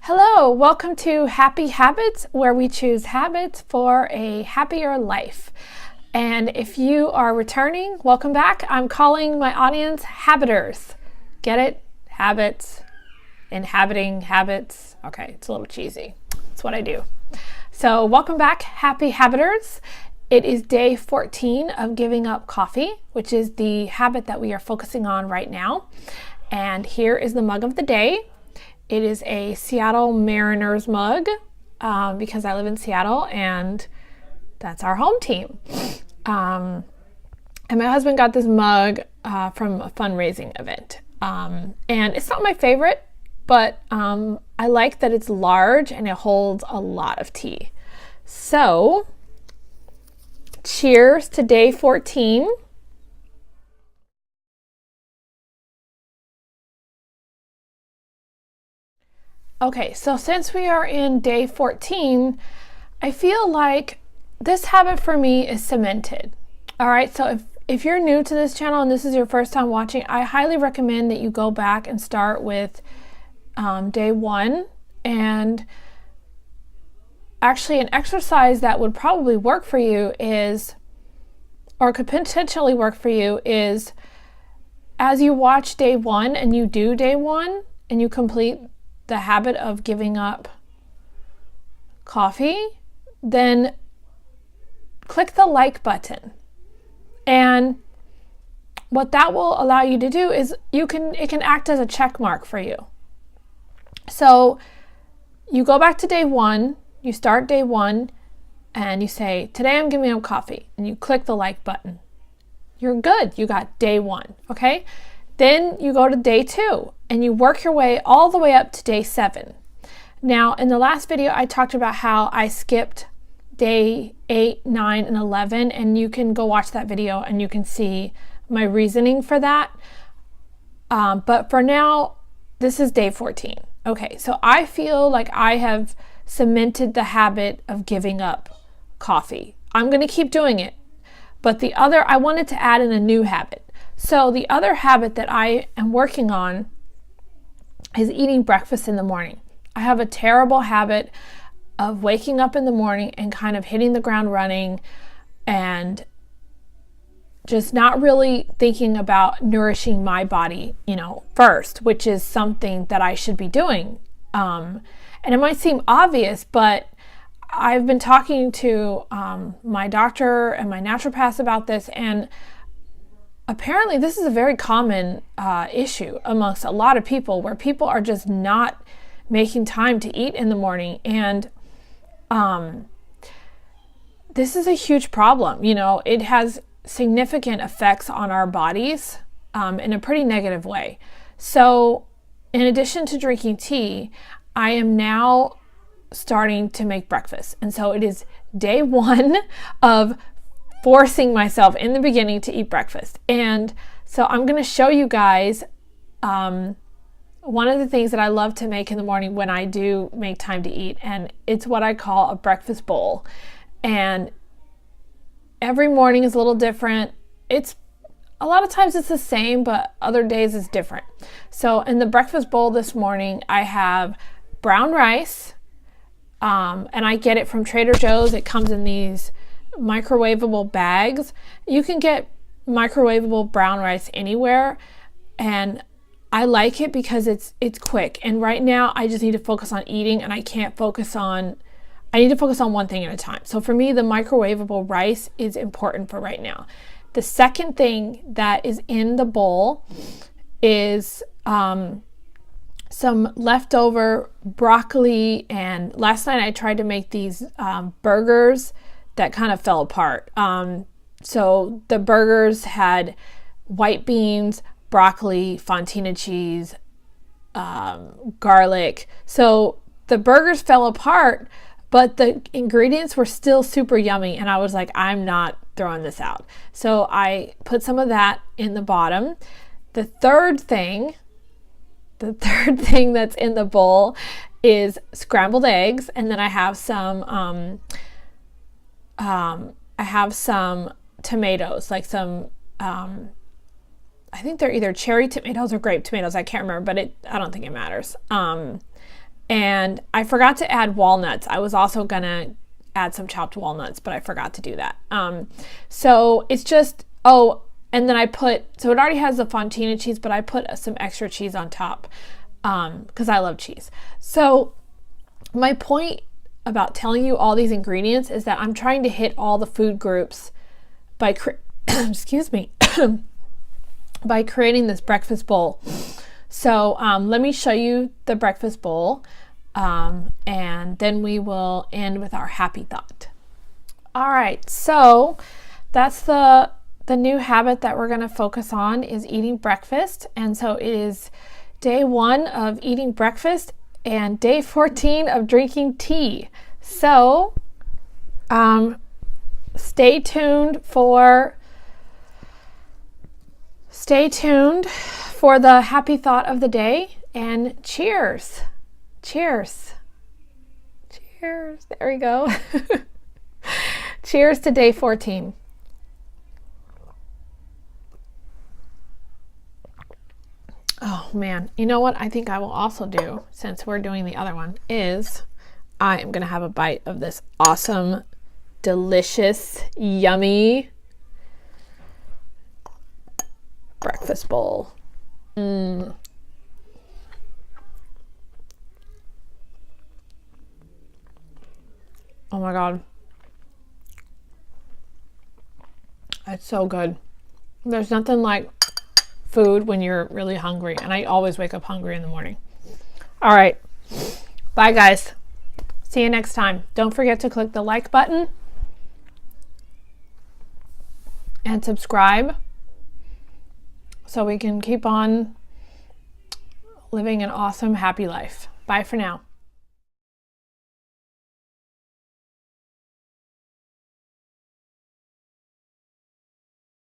Hello, welcome to Happy Habits, where we choose habits for a happier life. And if you are returning, welcome back. I'm calling my audience habiters. Get it? Habits, inhabiting habits. Okay, it's a little cheesy. That's what I do. So welcome back, Happy Habiters. It is day 14 of giving up coffee, which is the habit that we are focusing on right now. And here is the mug of the day. It is a Seattle Mariners mug because I live in Seattle and that's our home team. And my husband got this mug from a fundraising event. And it's not my favorite, but I like that it's large and it holds a lot of tea. So, cheers to day 14. Okay, so since we are in day 14, I feel like this habit for me is cemented. All right, so if you're new to this channel and this is your first time watching, I highly recommend that you go back and start with day 1. And actually an exercise that would probably work for you is, or could potentially work for you is, as you watch day 1 and you do day 1 and you complete the habit of giving up coffee, then click the like button. And what that will allow you to do is it can act as a check mark for you. So you go back to day 1, you start day 1, and you say, today I'm giving up coffee, and you click the like button. You're good. You got day 1, okay? Then you go to day 2 and you work your way all the way up to day 7. Now, in the last video, I talked about how I skipped day 8, 9, and 11, and you can go watch that video and you can see my reasoning for that. But for now, this is day 14. Okay, so I feel like I have cemented the habit of giving up coffee. I'm going to keep doing it. But I wanted to add in a new habit. So the other habit that I am working on is eating breakfast in the morning. I have a terrible habit of waking up in the morning and kind of hitting the ground running and just not really thinking about nourishing my body, first, which is something that I should be doing. And it might seem obvious, but I've been talking to my doctor and my naturopath about this, and apparently this is a very common issue amongst a lot of people, where people are just not making time to eat in the morning. And this is a huge problem. It has significant effects on our bodies in a pretty negative way. So in addition to drinking tea, I am now starting to make breakfast. And so it is day 1 of forcing myself in the beginning to eat breakfast. And so I'm going to show you guys one of the things that I love to make in the morning when I do make time to eat, and it's what I call a breakfast bowl. And every morning is a little different. A lot of times it's the same, but other days it's different. So in the breakfast bowl this morning, I have brown rice, and I get it from Trader Joe's. It comes in these microwavable bags. You can get microwavable brown rice anywhere, and I like it because it's quick. And right now I just need to focus on eating, and I need to focus on one thing at a time. So for me, the microwavable rice is important for right now. The second thing that is in the bowl is some leftover broccoli, and last night I tried to make these burgers that kind of fell apart. So the burgers had white beans, broccoli, fontina cheese, garlic. So the burgers fell apart, but the ingredients were still super yummy, and I was like, I'm not throwing this out. So I put some of that in the bottom. The third thing that's in the bowl is scrambled eggs, and then I have some tomatoes, like some I think they're either cherry tomatoes or grape tomatoes. I can't remember, but I don't think it matters. And I forgot to add walnuts. I was also gonna add some chopped walnuts, but I forgot to do that. So it's just, oh, and then so it already has the fontina cheese, but I put some extra cheese on top because I love cheese. So my point about telling you all these ingredients is that I'm trying to hit all the food groups by excuse me, by creating this breakfast bowl. So let me show you the breakfast bowl, and then we will end with our happy thought. All right, so that's the new habit that we're going to focus on, is eating breakfast. And so it is day 1 of eating breakfast and day 14 of drinking tea. So stay tuned for the happy thought of the day, and cheers. Cheers. Cheers. There we go. Cheers to day 14. Oh man, you know what I think I will also do, since we're doing the other one, is I am going to have a bite of this awesome, delicious, yummy breakfast bowl. Oh my God. It's so good. There's nothing like food when you're really hungry, and I always wake up hungry in the morning. All right. Bye, guys. See you next time. Don't forget to click the like button and subscribe so we can keep on living an awesome, happy life. Bye for now.